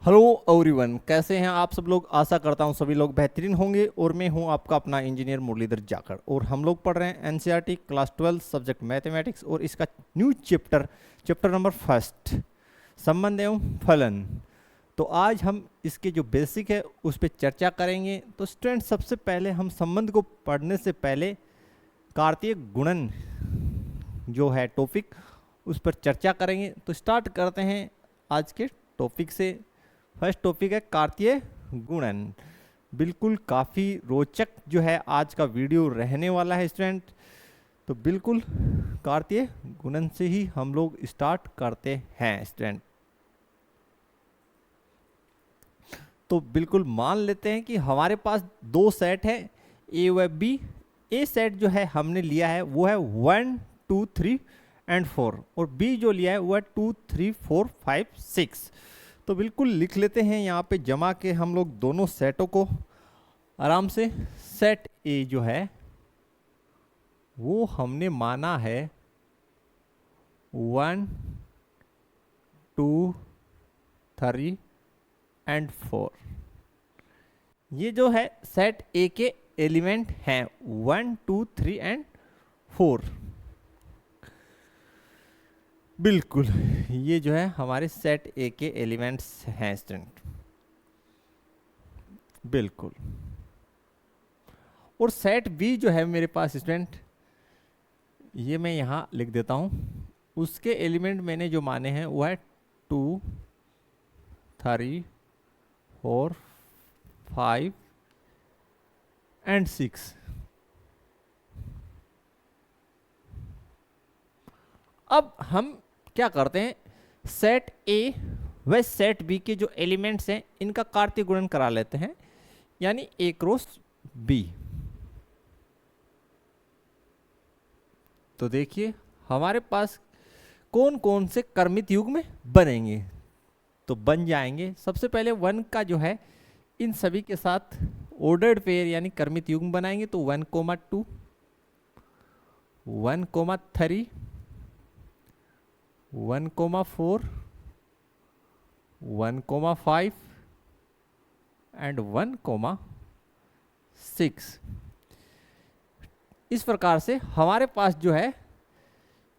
Hello everyone, कैसे हैं आप सब लोग। आशा करता हूं सभी लोग बेहतरीन होंगे। और मैं हूं आपका अपना इंजीनियर मुरलीधर जाखड़ और हम लोग पढ़ रहे हैं एनसीईआरटी क्लास 12 सब्जेक्ट मैथमेटिक्स और इसका न्यू चैप्टर नंबर फर्स्ट, संबंध एवं फलन। तो आज हम इसके जो बेसिक है उस पर चर्चा करेंगे। तो स्टूडेंट, सबसे पहले हम संबंध को पढ़ने से पहले कार्तीय गुणन जो है टॉपिक, उस पर चर्चा करेंगे। तो स्टार्ट करते हैं आज के टॉपिक से। फर्स्ट टॉपिक है कार्तीय गुणन। बिल्कुल काफ़ी रोचक जो है आज का वीडियो रहने वाला है स्टूडेंट। तो बिल्कुल कार्तीय गुणन से ही हम लोग स्टार्ट करते हैं स्टूडेंट। तो बिल्कुल मान लेते हैं कि हमारे पास दो सेट है, ए व बी। ए सेट जो है हमने लिया है वो है 1 2 3 एंड 4 और बी जो लिया है वो है 2 3 4 5 6। तो बिल्कुल लिख लेते हैं यहाँ पे जमा के हम लोग दोनों सेटों को आराम से। सेट ए जो है वो हमने माना है 1 2 3 एंड 4। ये जो है सेट ए के एलिमेंट हैं 1 2 3 एंड 4। बिल्कुल ये जो है हमारे सेट ए के एलिमेंट्स हैं स्टूडेंट। बिल्कुल। और सेट बी जो है मेरे पास स्टूडेंट, ये मैं यहाँ लिख देता हूँ। उसके एलिमेंट मैंने जो माने हैं वो है 2 3 4 5 एंड 6। अब हम क्या करते हैं, सेट ए व सेट बी के जो एलिमेंट्स हैं इनका कार्तीय गुणन करा लेते हैं, यानी ए क्रॉस बी। तो देखिए हमारे पास कौन कौन से क्रमित युग्म बनेंगे। तो बन जाएंगे सबसे पहले 1 का जो है इन सभी के साथ ऑर्डर्ड पेयर यानी क्रमित युग्म बनाएंगे। तो 1 2 1 3 1 4 1 5 एंड 1 6। इस प्रकार से हमारे पास जो है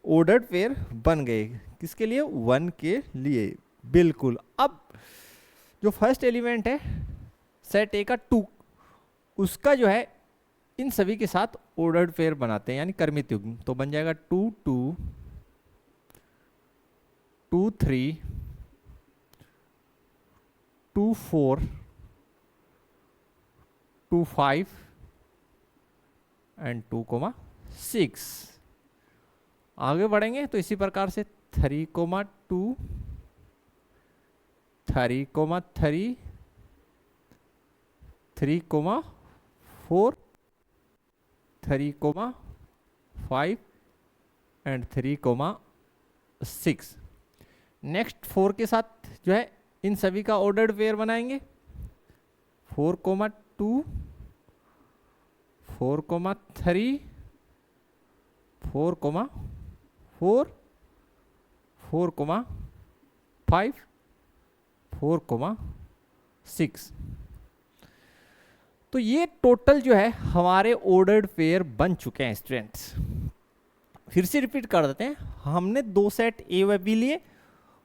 ऑर्डर्ड पेयर बन गए। किसके लिए? 1 के लिए। बिल्कुल। अब जो फर्स्ट एलिमेंट है सेट ए का 2, उसका जो है इन सभी के साथ ऑर्डर्ड पेयर बनाते हैं यानी क्रमित युग्म। तो बन जाएगा 2 2 2 3 2 4 2 5 एंड 2 6। आगे बढ़ेंगे तो इसी प्रकार से 3 2 3 3 3 4 3 5 एंड 3 6। नेक्स्ट 4 के साथ जो है इन सभी का ऑर्डर्ड पेयर बनाएंगे। 4 2 4 3 4 4 4 5 4 6। तो ये टोटल जो है हमारे ऑर्डर्ड पेयर बन चुके हैं स्टूडेंट्स। फिर से रिपीट कर देते हैं। हमने दो सेट ए व बी लिए,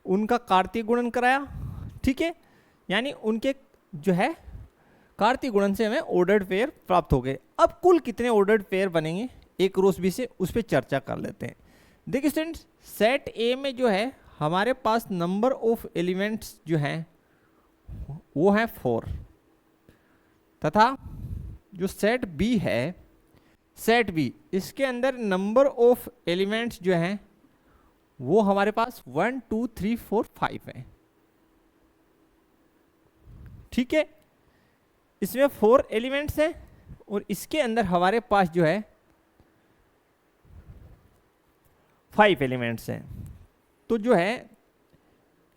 उनका कार्तीय गुणन कराया, ठीक है, यानी उनके जो है कार्तीय गुणन से हमें ऑर्डर्ड पेयर प्राप्त हो गए। अब कुल कितने ऑर्डर्ड पेयर बनेंगे ए क्रॉस बी से, उस पर चर्चा कर लेते हैं। देखिए स्टूडेंट्स, सेट ए में जो है हमारे पास नंबर ऑफ एलिमेंट्स जो हैं वो है 4, तथा जो सेट बी है सेट बी, इसके अंदर नंबर ऑफ एलिमेंट्स जो हैं वो हमारे पास 1 2 3 4 5 है, ठीक है। इसमें 4 एलिमेंट्स हैं और इसके अंदर हमारे पास जो है 5 एलिमेंट्स हैं। तो जो है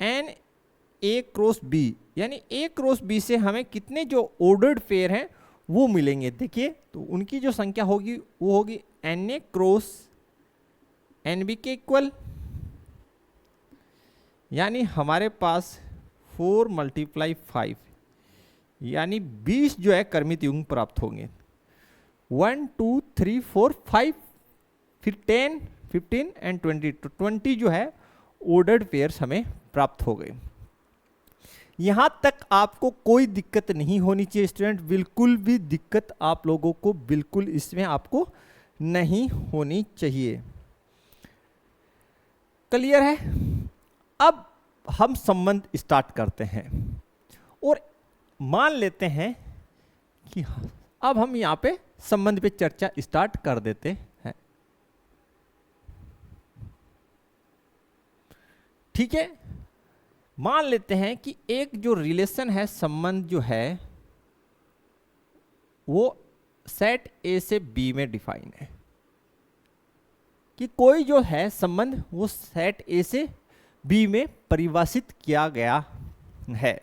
एन ए क्रॉस बी, यानी ए क्रॉस बी से हमें कितने जो ऑर्डर्ड पेयर हैं वो मिलेंगे। देखिए तो उनकी जो संख्या होगी वो होगी N A cross N B के इक्वल, यानी हमारे पास 4 × 5 यानी 20 जो है कर्मित युग्म प्राप्त होंगे। 1 2 3 4 5 फिर 10 15 एंड 20 तो 20 जो है ऑर्डर्ड पेयर्स हमें प्राप्त हो गए। यहां तक आपको कोई दिक्कत नहीं होनी चाहिए स्टूडेंट, बिल्कुल भी दिक्कत आप लोगों को बिल्कुल इसमें आपको नहीं होनी चाहिए। क्लियर है? अब हम संबंध स्टार्ट करते हैं और मान लेते हैं कि अब हम यहां पे संबंध पे चर्चा स्टार्ट कर देते हैं। ठीक है, मान लेते हैं कि एक जो रिलेशन है, संबंध जो है वो सेट ए से बी में डिफाइन है, कि कोई जो है संबंध वो सेट ए से बी में परिभाषित किया गया है।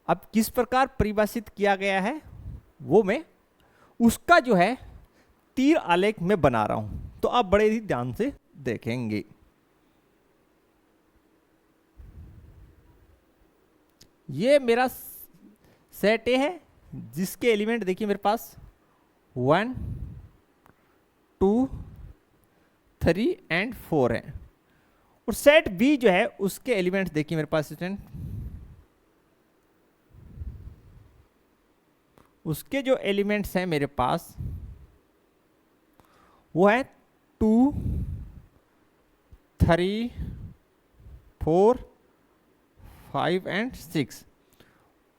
अब किस प्रकार परिभाषित किया गया है वो मैं उसका जो है तीर आलेख में बना रहा हूं, तो आप बड़े ही ध्यान से देखेंगे। ये मेरा सेट ए है जिसके एलिमेंट देखिए मेरे पास 1 2 3 एंड 4 है, और सेट बी जो है उसके एलिमेंट्स देखिए मेरे पास स्टूडेंट, उसके जो एलिमेंट्स हैं मेरे पास वो है 2 3 4 5 एंड 6,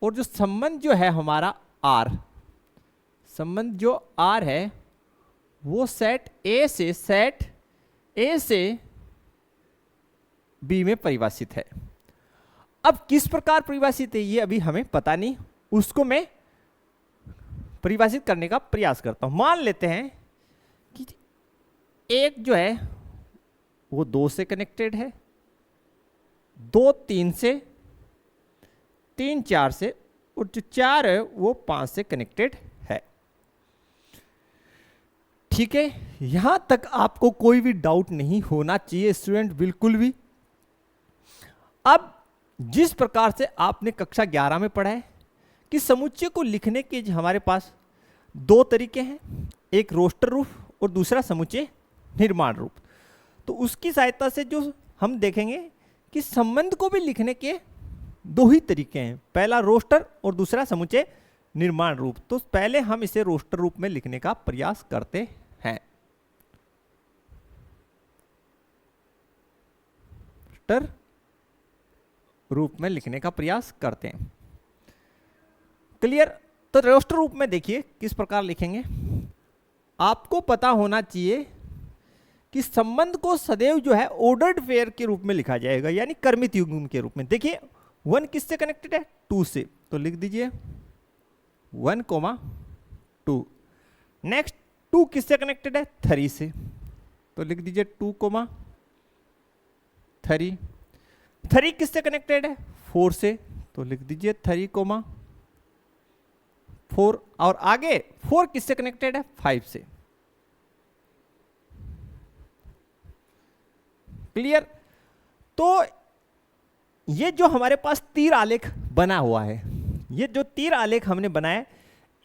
और जो संबंध जो है हमारा आर, संबंध जो आर है वो सेट ए से बी में परिभाषित है। अब किस प्रकार परिभाषित है ये अभी हमें पता नहीं, उसको मैं परिभाषित करने का प्रयास करता हूं। मान लेते हैं कि एक जो है वो 2 से कनेक्टेड है, 2 3 से, 3 4 से, और जो 4 है वो 5 से कनेक्टेड है। ठीक है, यहां तक आपको कोई भी डाउट नहीं होना चाहिए स्टूडेंट, बिल्कुल भी। अब जिस प्रकार से आपने कक्षा 11 में पढ़ा है कि समुच्चय को लिखने के हमारे पास 2 तरीके हैं, एक रोस्टर रूप और दूसरा समुच्चय निर्माण रूप, तो उसकी सहायता से जो हम देखेंगे कि संबंध को भी लिखने के 2 ही तरीके हैं, पहला रोस्टर और दूसरा समुच्चय निर्माण रूप। तो पहले हम इसे रोस्टर रूप में लिखने का प्रयास करते हैं। रोस्टर रूप में लिखने का प्रयास करते हैं। क्लियर? तो रोस्टर रूप में देखिए किस प्रकार लिखेंगे। आपको पता होना चाहिए कि संबंध को सदैव जो है ऑर्डर्ड पेयर के रूप में लिखा जाएगा, यानी क्रमित युग्म के रूप में। देखिए 1 किससे कनेक्टेड है? 2 से, तो लिख दीजिए 1, 2। नेक्स्ट 2 किससे कनेक्टेड है? 3 से, तो लिख दीजिए 2, 3। 3 किससे कनेक्टेड है? 4 से, तो लिख दीजिए 3, 4। और आगे 4 किससे कनेक्टेड है? 5 से। क्लियर? तो ये जो हमारे पास तीर आलेख बना हुआ है, ये जो तीर आलेख हमने बनाया,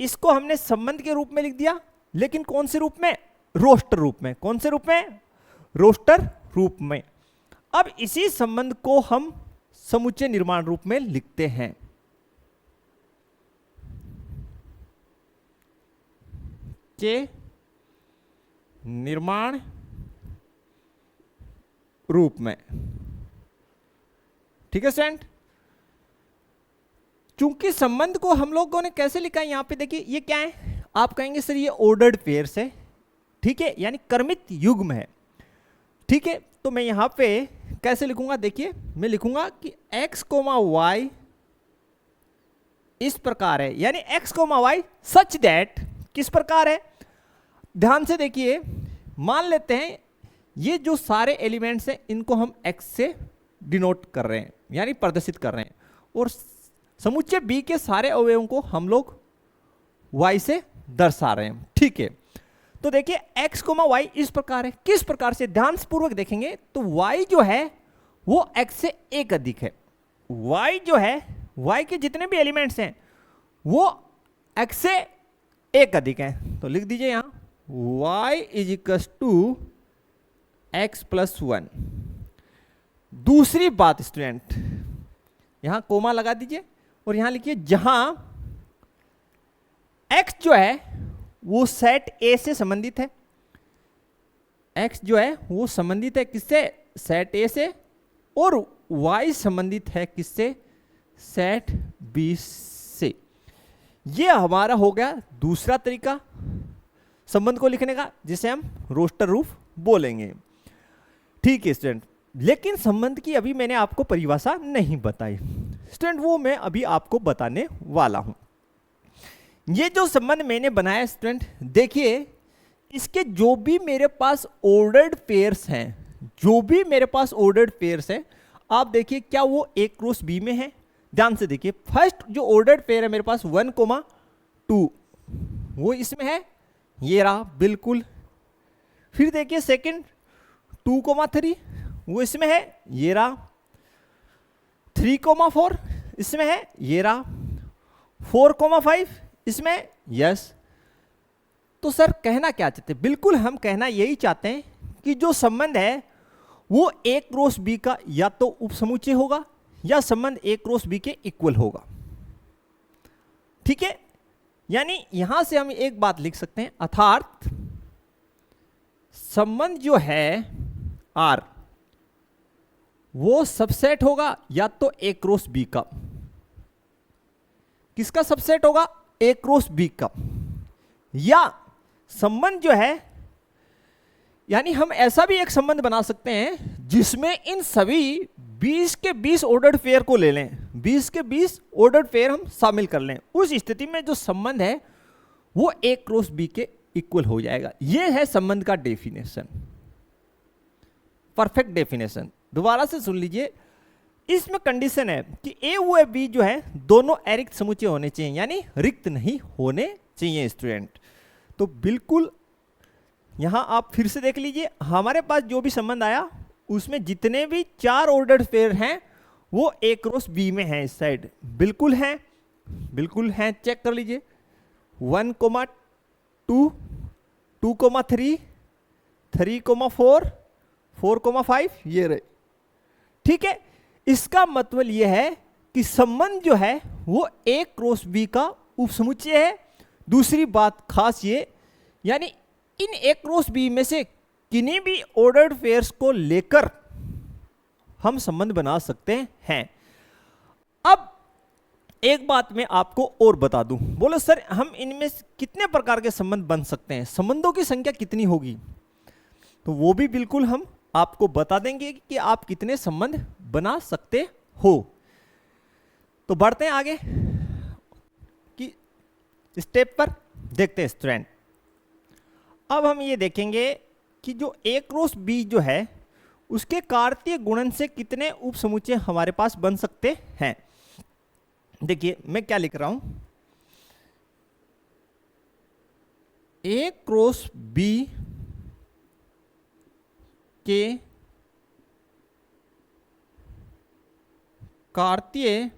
इसको हमने संबंध के रूप में लिख दिया, लेकिन कौन से रूप में? रोस्टर रूप में। कौन से रूप में? रोस्टर रूप में। अब इसी संबंध को हम समुच्चय निर्माण रूप में लिखते हैं। चे निर्माण रूप में। ठीक है स्टूडेंट? चूंकि संबंध को हम लोगों ने कैसे लिखा है, यहां पे देखिए ये क्या है, आप कहेंगे सर ये ऑर्डर्ड पेयर्स है, ठीक है, यानी क्रमित युग्म है। ठीक है, तो मैं यहां पे कैसे लिखूंगा? देखिए मैं लिखूंगा कि x, y इस प्रकार है, यानी x, y सच दैट किस प्रकार है? ध्यान से देखिए, मान लेते हैं ये जो सारे एलिमेंट्स हैं इनको हम x से डिनोट कर रहे हैं, यानी प्रदर्शित कर रहे हैं, और समुच्चय B के सारे अवयवों को हम लोग y से दर्शा रहे हैं। ठीक है, तो देखिए x, y इस प्रकार है। किस प्रकार से? ध्यान पूर्वक देखेंगे तो y जो है वो x से 1 अधिक है। y जो है, y के जितने भी एलिमेंट्स हैं वो x से एक अधिक है। तो लिख दीजिए यहां y is equals to x plus 1। दूसरी बात स्टूडेंट, यहां कोमा लगा दीजिए और यहां लिखिए जहां x जो है वो सेट A से संबंधित है, x जो है वो संबंधित है किससे, सेट A से, और y संबंधित है किससे, सेट B से। ये हमारा हो गया दूसरा तरीका संबंध को लिखने का, जिसे हम रोस्टर रूफ बोलेंगे। ठीक है स्टूडेंट, लेकिन संबंध की अभी मैंने आपको परिभाषा नहीं बताई स्टूडेंट, वो मैं अभी आपको बताने वाला हूं। ये जो संबंध मैंने बनाया स्टूडेंट, देखिए इसके जो भी मेरे पास ऑर्डर्ड पेयर्स हैं, जो भी मेरे पास ऑर्डर्ड पेयर्स हैं, आप देखिए क्या वो A क्रॉस B में है। ध्यान से देखिए, फर्स्ट जो ऑर्डर्ड पेयर है मेरे पास 1,2 वो इसमें है, ये रहा बिल्कुल। फिर देखिए सेकंड 2,3 वो इसमें है, ये रहा। 3,4 इसमें है, ये रहा। 4,5 इसमें, यस। तो सर कहना क्या चाहते हैं, बिल्कुल हम कहना यही चाहते हैं कि जो संबंध है वो A क्रॉस B का या तो उपसमुच्चय होगा या संबंध A क्रॉस B के इक्वल होगा। ठीक है, यानी यहां से हम एक बात लिख सकते हैं, अर्थात संबंध जो है R वो सबसेट होगा या तो A क्रॉस B का। किसका सबसेट होगा, A क्रॉस B का। या संबंध जो है, यानी हम ऐसा भी एक संबंध बना सकते हैं जिसमें इन सभी 20 के 20 ऑर्डर्ड पेयर को ले लें, 20 के 20 ऑर्डर्ड पेयर हम शामिल कर लें। उस स्थिति में जो संबंध है वो A क्रॉस B के इक्वल हो जाएगा। यह है संबंध का डेफिनेशन, परफेक्ट डेफिनेशन। दोबारा से सुन लीजिए, इसमें कंडीशन है कि A व B जो है दोनों अरिक्त समुच्चय होने चाहिए, यानी रिक्त नहीं होने चाहिए स्टूडेंट। तो बिल्कुल यहां आप फिर से देख लीजिए, हमारे पास जो भी संबंध आया उसमें जितने भी 4 ऑर्डर्ड पेयर हैं वो A क्रॉस B में हैं। इस साइड बिल्कुल हैं, बिल्कुल हैं, चेक कर लीजिए। 1,2, 2,3, 3,4, 4,5 ये रहे। ठीक है, इसका मतलब यह है कि संबंध जो है वो A क्रॉस B का उपसमुच्चय है। दूसरी बात खास ये, यानी इन A क्रॉस B में से किन्हीं भी ऑर्डर्ड पेयर्स को लेकर हम संबंध बना सकते हैं। अब एक बात मैं आपको और बता दूं, बोलो सर हम इनमें कितने प्रकार के संबंध बन सकते हैं, संबंधों की संख्या कितनी होगी, तो वो भी बिल्कुल हम आपको बता देंगे कि आप कितने संबंध बना सकते हो। तो बढ़ते हैं आगे कि स्टेप पर, देखते हैं स्टूडेंट। अब हम ये देखेंगे कि जो A क्रॉस B जो है उसके कार्तीय गुणन से कितने उपसमुच्चय हमारे पास बन सकते हैं। देखिए मैं क्या लिख रहा हूं, A क्रॉस B के कार्तीय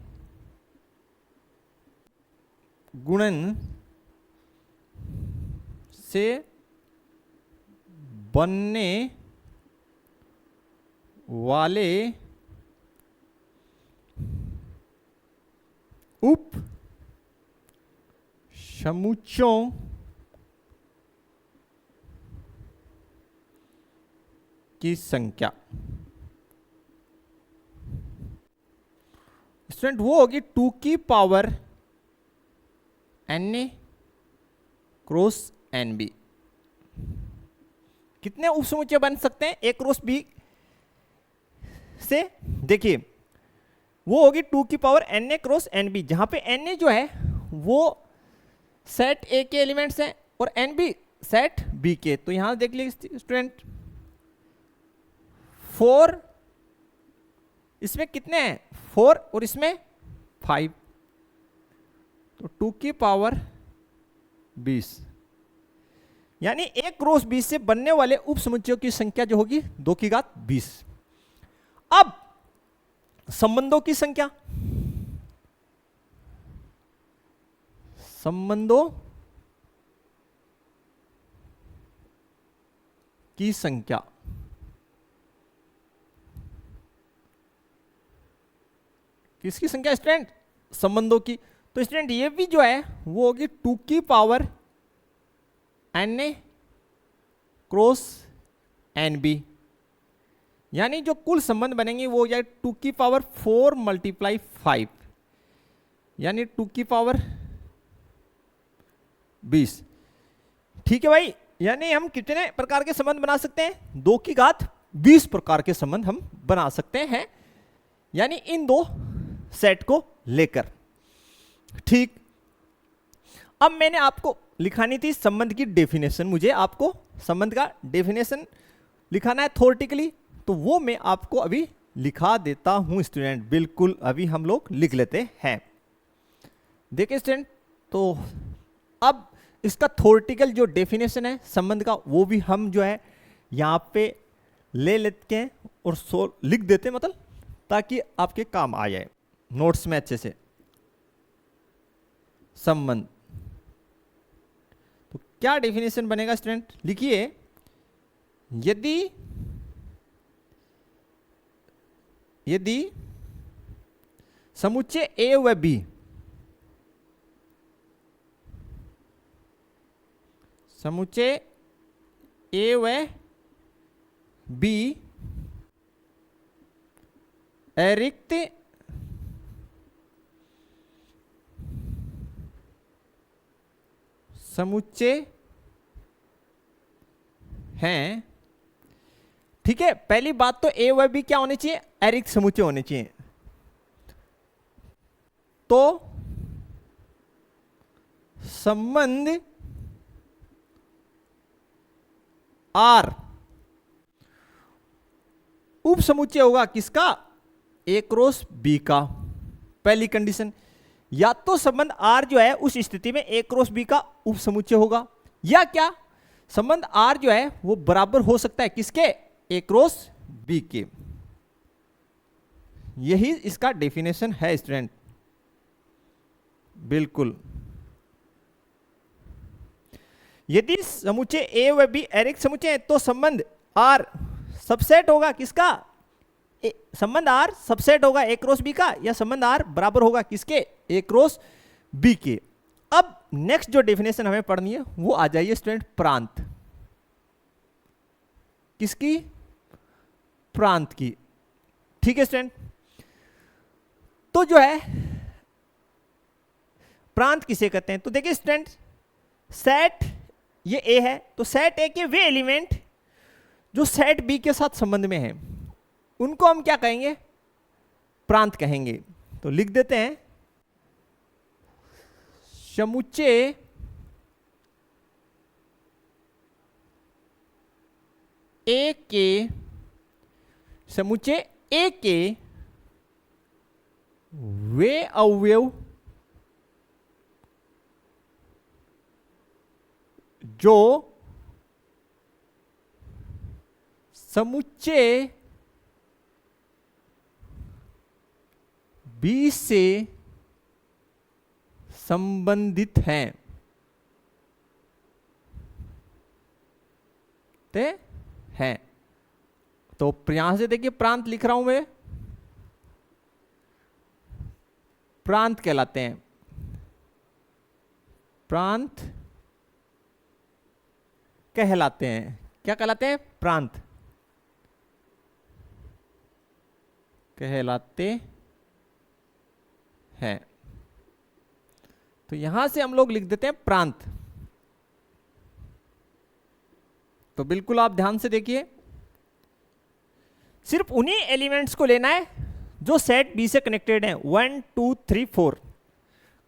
गुणन से बनने वाले उप समुच्चयों की संख्या स्टूडेंट वो होगी 2 की पावर Na क्रॉस Nb। कितने उपसमुच्चय बन सकते हैं A क्रॉस B से, देखिए वो होगी 2 की पावर Na क्रॉस Nb, जहां पे Na जो है वो सेट A के एलिमेंट्स हैं और Nb सेट B के। तो यहां देख लीजिए स्टूडेंट 4, इसमें कितने हैं 4 और इसमें 5, तो 2 की पावर 20, यानी A क्रॉस B से बनने वाले उपसमुच्चयों की संख्या जो होगी 2 की घात 20। अब संबंधों की संख्या, संबंधों की संख्या, किसकी संख्या स्टूडेंट? संबंधों की। तो स्टूडेंट ये भी जो है वो होगी 2 की पावर Na क्रॉस Nb, यानी जो कुल संबंध बनेंगे वो हो जाए 2 की पावर 4 मल्टीप्लाई 5, यानी 2 की पावर 20। ठीक है भाई, यानी हम कितने प्रकार के संबंध बना सकते हैं? 2 की घात 20 प्रकार के संबंध हम बना सकते हैं, यानी इन दो सेट को लेकर। ठीक, अब मैंने आपको लिखानी थी संबंध की डेफिनेशन, मुझे आपको संबंध का डेफिनेशन लिखाना है थ्योरेटिकली, तो वो मैं आपको अभी लिखा देता हूं स्टूडेंट। बिल्कुल, अभी हम लोग लिख लेते हैं। देखिए स्टूडेंट, तो अब इसका थ्योरेटिकल जो डेफिनेशन है संबंध का, वो भी हम जो है यहाँ पे ले लेते हैं और लिख देते हैं, मतलब ताकि आपके काम आ जाए नोट्स में अच्छे से। संबंध, तो क्या डेफिनेशन बनेगा स्टूडेंट? लिखिए, यदि समुच्चय ए व बी समुच्चय ए व बी अरिक्त समुच्चय हैं। ठीक है, पहली बात तो ए व बी क्या होने चाहिए? अरिक्त समुच्चय होने चाहिए। तो संबंध आर उप समुच्चय होगा किसका? ए क्रॉस बी का। पहली कंडीशन, या तो संबंध आर जो है उस स्थिति में ए क्रॉस बी का उप समुच्चय होगा, या क्या संबंध आर जो है वो बराबर हो सकता है किसके? ए क्रॉस बी के। यही इसका डेफिनेशन है स्टूडेंट। बिल्कुल, यदि समुच्चय ए व बी अरिक्त समुच्चय है तो संबंध आर सबसेट होगा किसका? संबंध आर सबसेट होगा ए क्रॉस बी का, या संबंध आर बराबर होगा किसके? ए क्रॉस बी के। अब नेक्स्ट जो डेफिनेशन हमें पढ़नी है वो आ जाइए स्टूडेंट, प्रांत। किसकी? प्रांत की। ठीक है स्टूडेंट, तो जो है प्रांत किसे कहते हैं? तो देखिए स्टूडेंट, सेट ये ए है, तो सेट ए के वे एलिमेंट जो सेट बी के साथ संबंध में है उनको हम क्या कहेंगे? प्रांत कहेंगे। तो लिख देते हैं, समुच्चय ए के समुच्चय ए के वे अवयव जो समुच्चय बी से संबंधित हैं तो यहां से देखिए प्रांत लिख रहा हूं मैं, प्रांत कहलाते हैं। प्रांत कहलाते हैं, क्या कहलाते हैं? प्रांत कहलाते हैं। तो यहां से हम लोग लिख देते हैं प्रांत। तो बिल्कुल आप ध्यान से देखिए, सिर्फ उन्हीं एलिमेंट्स को लेना है जो सेट बी से कनेक्टेड हैं। 1 2 3 4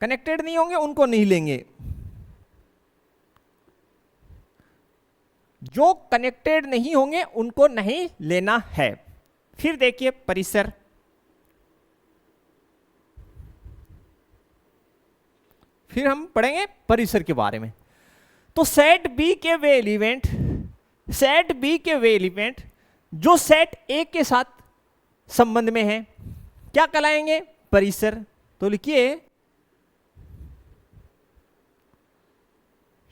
कनेक्टेड नहीं होंगे उनको नहीं लेंगे, जो कनेक्टेड नहीं होंगे उनको नहीं लेना है। फिर देखिए परिसर, फिर हम पढ़ेंगे परिसर के बारे में। तो सेट बी के वे एलिमेंट, जो सेट ए के साथ संबंध में है, क्या कहलाएंगे? परिसर। तो लिखिए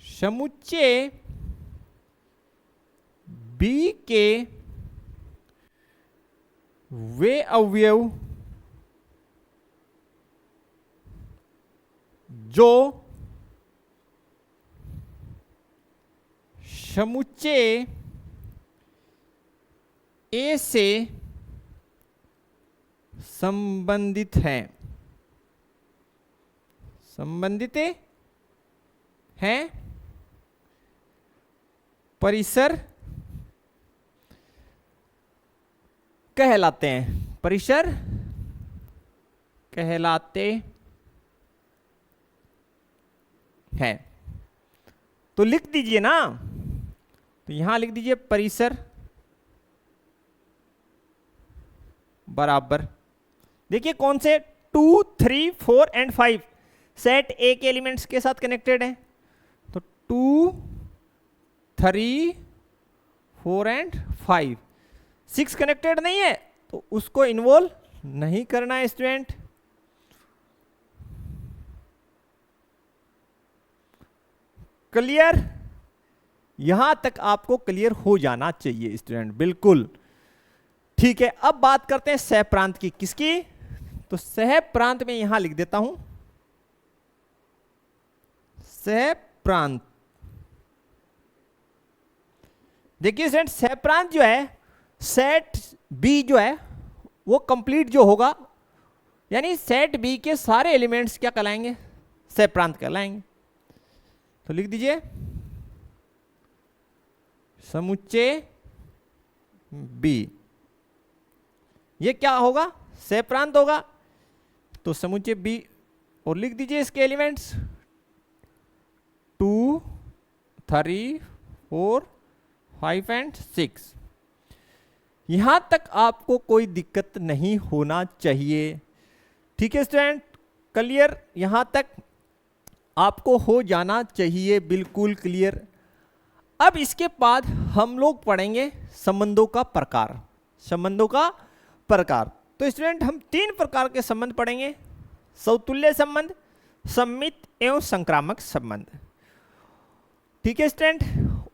समुच्चय B के वे अवयव जो समुच्चय A से संबंधित हैं, संबंधित हैं, परिसर कहलाते हैं, परिसर कहलाते हैं। तो लिख दीजिए ना, तो यहां लिख दीजिए परिसर बराबर, देखिए कौन से 2, 3, 4 एंड 5 सेट ए के एलिमेंट्स के साथ कनेक्टेड है। तो 2, 3, 4 एंड 5, 6 कनेक्टेड नहीं है तो उसको इन्वॉल्व नहीं करना है स्टूडेंट। क्लियर? यहां तक आपको क्लियर हो जाना चाहिए स्टूडेंट, बिल्कुल ठीक है। अब बात करते हैं सह प्रांत की। किसकी? तो सह प्रांत में यहां लिख देता हूं सह प्रांत। देखिए स्टूडेंट, सह प्रांत जो है सेट बी जो है वो कंप्लीट जो होगा, यानी सेट बी के सारे एलिमेंट्स क्या कहलाएंगे? सह प्रांत कहलाएंगे। तो लिख दीजिए समुच्चय बी, ये क्या होगा? सह प्रांत होगा। तो समुच्चय बी, और लिख दीजिए इसके एलिमेंट्स 2, 3, 4, 5 एंड 6। यहां तक आपको कोई दिक्कत नहीं होना चाहिए, ठीक है स्टूडेंट? क्लियर? यहां तक आपको हो जाना चाहिए, बिल्कुल क्लियर। अब इसके बाद हम लोग पढ़ेंगे संबंधों का प्रकार, संबंधों का प्रकार। तो स्टूडेंट हम 3 प्रकार के संबंध पढ़ेंगे, सौतुल्य संबंध, सममित एवं संक्रामक संबंध, ठीक है स्टूडेंट?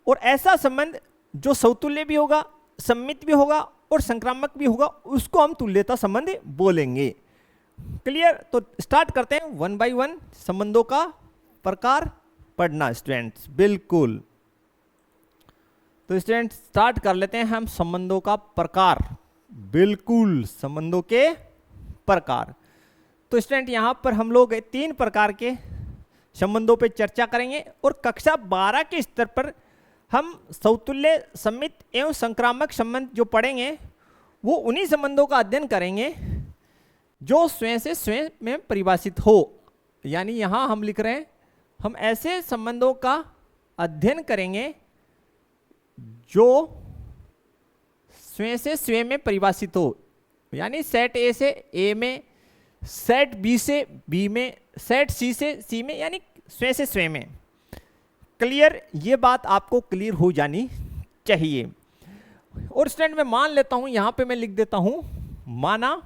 और ऐसा संबंध जो सौतुल्य भी होगा, सममित भी होगा और संक्रामक भी होगा, उसको हम तुल्यता संबंध बोलेंगे। क्लियर? तो स्टार्ट करते हैं 1 by 1 संबंधों का प्रकार पढ़ना स्टूडेंट्स, बिल्कुल। तो स्टूडेंट स्टार्ट कर लेते हैं हम संबंधों का प्रकार, बिल्कुल संबंधों के प्रकार। तो स्टूडेंट यहां पर हम लोग 3 प्रकार के संबंधों पे चर्चा करेंगे और कक्षा 12 के स्तर पर हम सौतुल्य, सममित एवं संक्रामक संबंध जो पढ़ेंगे वो उन्हीं संबंधों का अध्ययन करेंगे जो स्वयं से स्वयं में परिभाषित हो। यानी यहां हम लिख रहे हैं हम ऐसे संबंधों का अध्ययन करेंगे जो स्वयं से स्वयं में परिभाषित हो, यानी सेट ए से ए में, सेट बी से बी में, सेट सी से सी में, यानी स्वयं से स्वयं में। क्लियर? ये बात आपको क्लियर हो जानी चाहिए। और स्टूडेंट मैं मान लेता हूं, यहां पे मैं लिख देता हूं, माना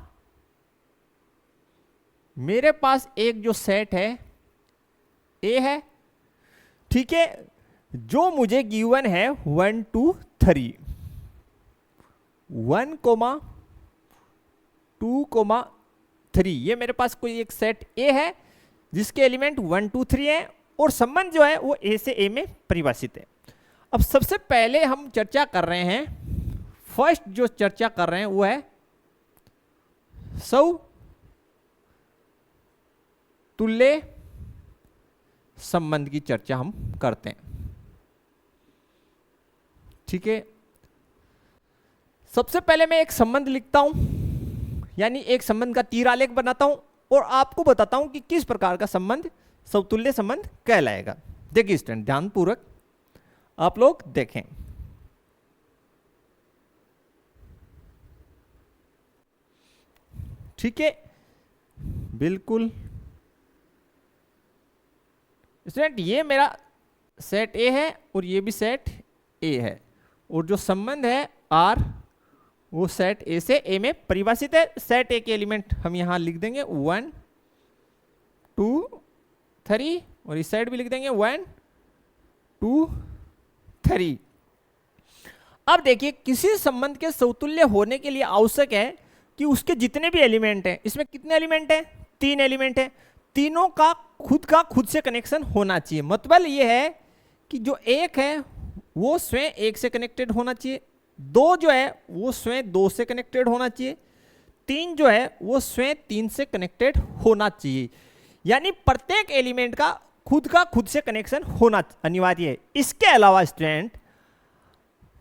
मेरे पास एक जो सेट है ए है, ठीक है, जो मुझे गिवन है 1, 2, 3, 1, 2, 3, ये मेरे पास कोई एक सेट ए है जिसके एलिमेंट 1, 2, 3 है और संबंध जो है वो ए से ए में परिभाषित है। अब सबसे पहले हम चर्चा कर रहे हैं, फर्स्ट जो चर्चा कर रहे हैं वो है सौतुल्य संबंध की चर्चा हम करते हैं, ठीक है? सबसे पहले मैं एक संबंध लिखता हूं, यानी एक संबंध का तीर आलेख बनाता हूं और आपको बताता हूं कि किस प्रकार का संबंध सौतुल्य संबंध कहलाएगा। देखिए स्टूडेंट ध्यानपूर्वक आप लोग देखें, ठीक है, बिल्कुल स्टूडेंट ये मेरा सेट ए है और ये भी सेट ए है और जो संबंध है R वो सेट ए से ए में परिभाषित है। सेट ए के एलिमेंट हम यहां लिख देंगे 1 2 3 और इस साइड भी लिख देंगे 1 2 3। अब देखिए किसी संबंध के समतुल्य होने के लिए आवश्यक है कि उसके जितने भी एलिमेंट हैं, इसमें कितने एलिमेंट हैं, 3 एलिमेंट हैं, तीनों का खुद से कनेक्शन होना चाहिए। मतलब ये है कि जो एक है वो स्वयं एक से कनेक्टेड होना चाहिए, 2 जो है वो स्वयं 2 से कनेक्टेड होना चाहिए, 3 जो है वो स्वयं 3 से कनेक्टेड होना चाहिए। यानी प्रत्येक एलिमेंट का खुद से कनेक्शन होना अनिवार्य है। इसके अलावा स्टूडेंट,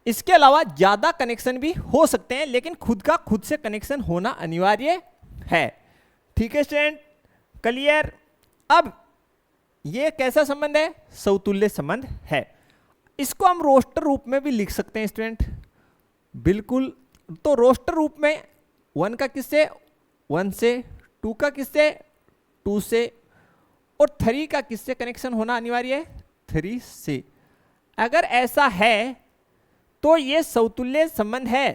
इसके अलावा ज्यादा कनेक्शन भी हो सकते हैं, लेकिन खुद से कनेक्शन होना अनिवार्य है। ठीक है स्टूडेंट, क्लियर। अब ये कैसा संबंध है, समतुल्य संबंध है। इसको हम रोस्टर रूप में भी लिख सकते हैं स्टूडेंट, बिल्कुल। तो रोस्टर रूप में 1 का किससे, 1 से, 2 का किससे, 2 से, और 3 का किससे कनेक्शन होना अनिवार्य है, 3 से। अगर ऐसा है तो ये समतुल्य संबंध है।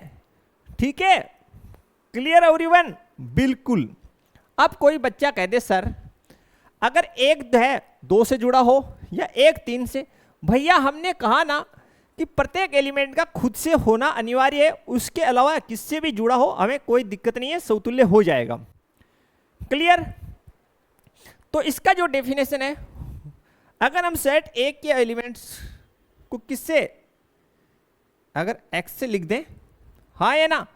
ठीक है, क्लियर एवरीवन, बिल्कुल। अब कोई बच्चा कह दे सर अगर एक है 2 से जुड़ा हो या एक 3 से, भैया हमने कहा ना कि प्रत्येक एलिमेंट का खुद से होना अनिवार्य है, उसके अलावा किससे भी जुड़ा हो हमें कोई दिक्कत नहीं है, समतुल्य हो जाएगा। क्लियर। तो इसका जो डेफिनेशन है, अगर हम सेट ए के एलिमेंट्स को किससे, अगर एक्स से लिख दें, हाँ या ना,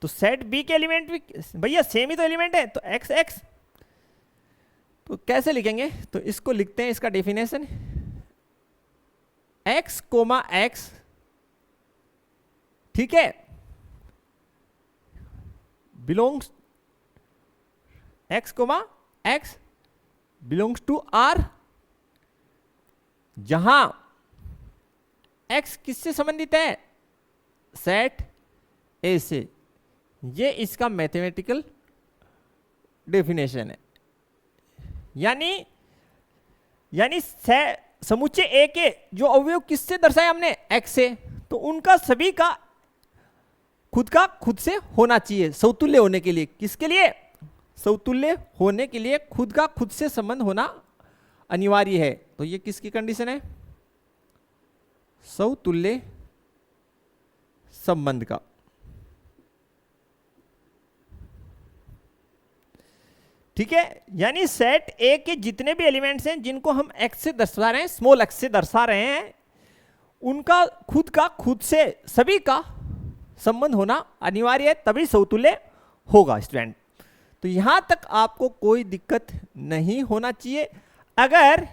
तो सेट बी के एलिमेंट भी भैया सेम ही तो एलिमेंट है, तो एक्स एक्स। तो कैसे लिखेंगे, तो इसको लिखते हैं, इसका डेफिनेशन एक्स कोमा एक्स, ठीक है, belongs, x comma x belongs to R, जहां एक्स किससे संबंधित है, सेट ए से। ये इसका मैथमेटिकल डेफिनेशन है। यानी समुच्चय ए के जो अवयव किससे दर्शाए हमने, एक्स से, तो उनका सभी का खुद से होना चाहिए समतुल्य होने के लिए। किसके लिए, समतुल्य होने के लिए खुद से संबंध होना अनिवार्य है। तो ये किसकी कंडीशन है, समतुल्य संबंध का। ठीक है, यानी सेट ए के जितने भी एलिमेंट्स हैं जिनको हम एक्स से दर्शा रहे हैं, स्मॉल एक्स से दर्शा रहे हैं, उनका खुद से सभी का संबंध होना अनिवार्य है, तभी समतुल्य होगा स्टूडेंट। तो यहां तक आपको कोई दिक्कत नहीं होना चाहिए। अगर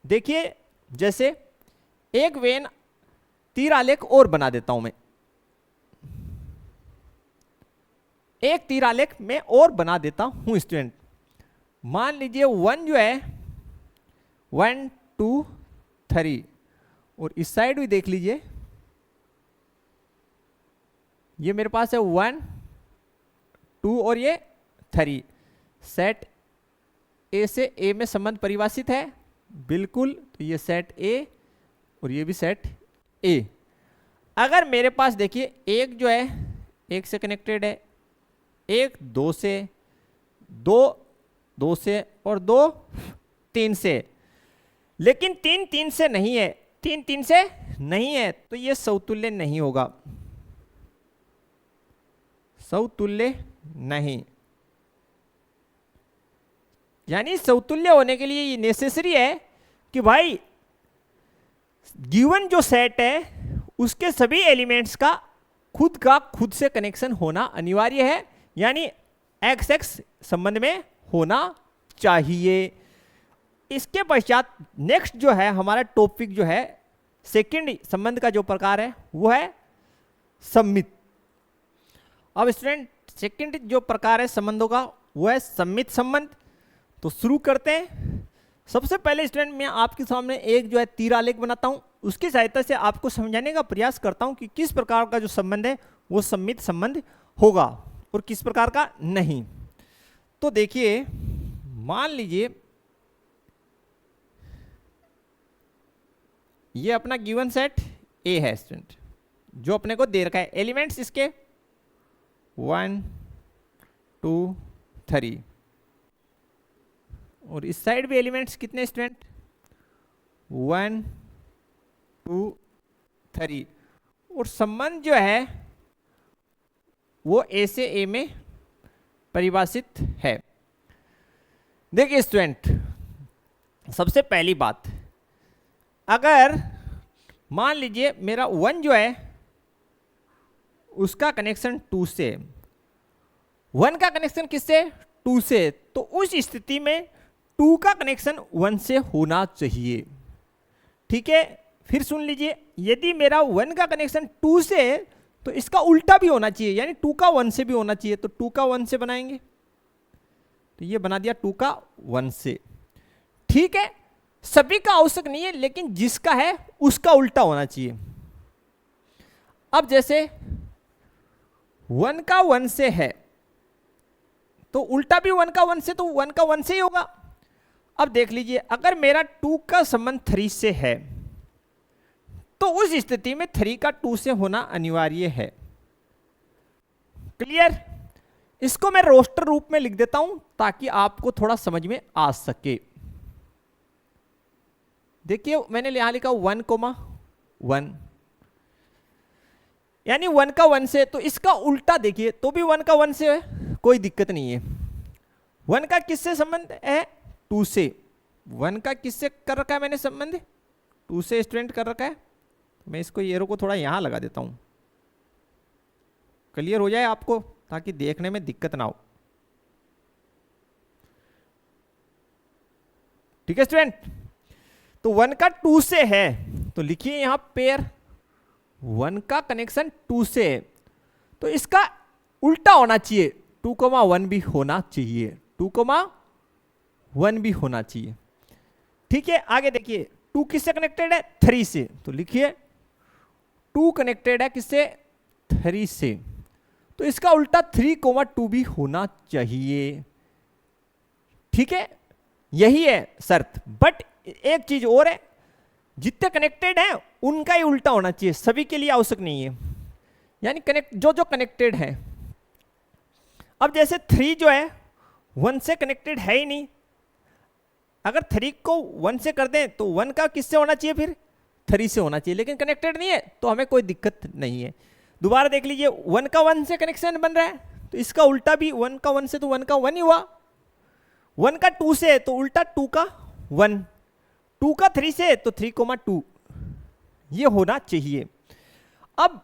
देखिए, जैसे एक वेन तीर आलेख और बना देता हूं मैं, एक तीर आलेख में और बना देता हूं स्टूडेंट। मान लीजिए 1 जो है 1 2 3, और इस साइड भी देख लीजिए, ये मेरे पास है 1 2 और ये 3। सेट ए से ए में संबंध परिभाषित है, बिल्कुल। तो ये सेट ए और ये भी सेट ए। अगर मेरे पास देखिए एक जो है 1 से कनेक्टेड है, एक 2 से, 2 से, और 2 3 से, लेकिन 3 3 से नहीं है, 3 3 से नहीं है, तो ये समतुल्य नहीं होगा, समतुल्य नहीं। यानी समतुल्य होने के लिए ये नेसेसरी है कि भाई गिवन जो सेट है उसके सभी एलिमेंट्स का खुद से कनेक्शन होना अनिवार्य है, यानी एक्स एक्स संबंध में होना चाहिए। इसके पश्चात नेक्स्ट जो है हमारा टॉपिक जो है सेकंड संबंध का जो प्रकार है वो है सम्मित। अब स्टूडेंट सेकंड जो प्रकार है संबंधों का वो है सम्मित संबंध। तो शुरू करते हैं। सबसे पहले स्टूडेंट मैं आपके सामने एक जो है तीर आलेख बनाता हूं, उसकी सहायता से आपको समझाने का प्रयास करता हूं कि किस प्रकार का जो संबंध है वो सम्मित संबंध होगा और किस प्रकार का नहीं। तो देखिए, मान लीजिए ये अपना गिवन सेट ए है स्टूडेंट, जो अपने को दे रखा है, एलिमेंट्स इसके 1 2 3, और इस साइड भी एलिमेंट्स कितने स्टूडेंट, 1 2 3, और संबंध जो है वो ए से ए में परिभाषित है। देखिए स्टूडेंट, सबसे पहली बात, अगर मान लीजिए मेरा 1 जो है उसका कनेक्शन 2 से, 1 का कनेक्शन किससे, 2 से, तो उस स्थिति में 2 का कनेक्शन 1 से होना चाहिए। ठीक है, फिर सुन लीजिए, यदि मेरा 1 का कनेक्शन 2 से है तो इसका उल्टा भी होना चाहिए, यानी 2 का 1 से भी होना चाहिए। तो 2 का 1 से बनाएंगे, तो ये बना दिया 2 का 1 से। ठीक है, सभी का आवश्यक नहीं है, लेकिन जिसका है उसका उल्टा होना चाहिए। अब जैसे 1 का 1 से है तो उल्टा भी 1 का 1 से, तो 1 का 1 से ही होगा। अब देख लीजिए, अगर मेरा 2 का संबंध 3 से है तो उस स्थिति में 3 का 2 से होना अनिवार्य है। क्लियर? इसको मैं रोस्टर रूप में लिख देता हूं ताकि आपको थोड़ा समझ में आ सके। देखिए मैंने यहां लिखा 1,1, यानी 1 का 1 से, तो इसका उल्टा देखिए तो भी 1 का 1 से है, कोई दिक्कत नहीं है। 1 का किससे संबंध है, 2 से। 1 का किससे कर रखा है मैंने संबंध, 2 से स्टूडेंट कर रखा है। मैं इसको एरो को थोड़ा यहां लगा देता हूं, क्लियर हो जाए आपको, ताकि देखने में दिक्कत ना हो। ठीक है स्टूडेंट, तो 1 का 2 से है तो लिखिए यहां पेयर, 1 का कनेक्शन 2 से है तो इसका उल्टा होना चाहिए, 2,1 भी होना चाहिए, 2,1 भी होना चाहिए। ठीक है, आगे देखिए 2 किससे कनेक्टेड है, 3 से, तो लिखिए 2 कनेक्टेड है किससे, 3 से, तो इसका उल्टा 3,2 भी होना चाहिए। ठीक है, यही है शर्त। बट एक चीज और है, जितने कनेक्टेड हैं उनका ही उल्टा होना चाहिए, सभी के लिए आवश्यक नहीं है। यानी कनेक्ट जो जो कनेक्टेड है, अब जैसे 3 जो है 1 से कनेक्टेड है ही नहीं, अगर 3 को 1 से कर दें तो 1 का किससे होना चाहिए, फिर 3 से होना चाहिए, लेकिन कनेक्टेड नहीं है तो हमें कोई दिक्कत नहीं है। दोबारा देख लीजिए, 1 का 1 से कनेक्शन बन रहा है तो इसका उल्टा भी 1 का 1 से, तो 1 का 1 ही हुआ। 1 का 2 से है तो उल्टा 2 का 1, 2 का 3 से तो 3,2, ये होना चाहिए। अब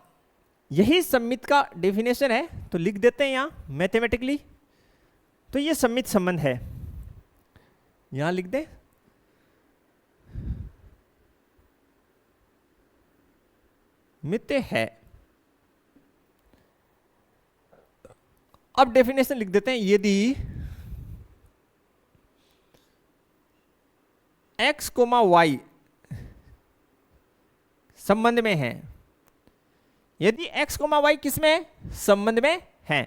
यही सममित का डेफिनेशन है, तो लिख देते हैं यहां मैथमेटिकली। तो ये सममित संबंध है, यहां लिख दें, मित्य है। अब डेफिनेशन लिख देते हैं, यदि x, y संबंध में है, यदि x, y किस में है, संबंध में है,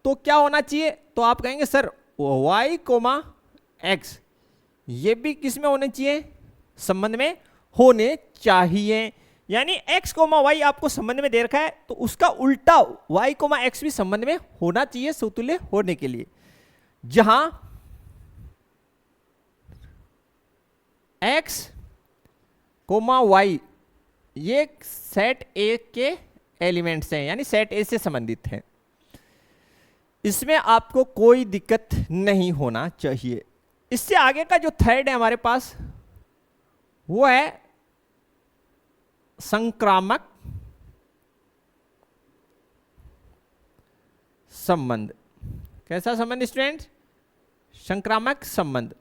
तो क्या होना चाहिए, तो आप कहेंगे सर y, x ये भी किस में होने चाहिए, संबंध में होने चाहिए। यानी x, y आपको संबंध में दे रखा है तो उसका उल्टा y, x भी संबंध में होना चाहिए समतुल्य होने के लिए। जहां x, y ये सेट A के एलिमेंट्स हैं, यानी सेट A से संबंधित हैं, इसमें आपको कोई दिक्कत नहीं होना चाहिए। इससे आगे का जो थर्ड है हमारे पास, वो है संक्रामक संबंध। कैसा संबंध स्टूडेंट, संक्रामक संबंध।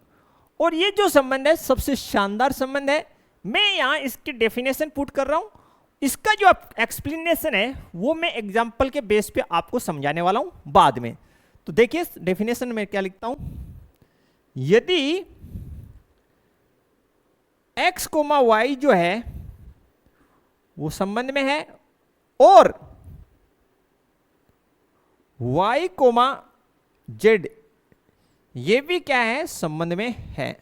और ये जो संबंध है सबसे शानदार संबंध है। मैं यहां इसकी डेफिनेशन पुट कर रहा हूं, इसका जो एक्सप्लेनेशन है वो मैं एग्जांपल के बेस पे आपको समझाने वाला हूं बाद में। तो देखिए डेफिनेशन में क्या लिखता हूं, यदि x, y जो है वो संबंध में है और y, z ये भी क्या है, संबंध में है,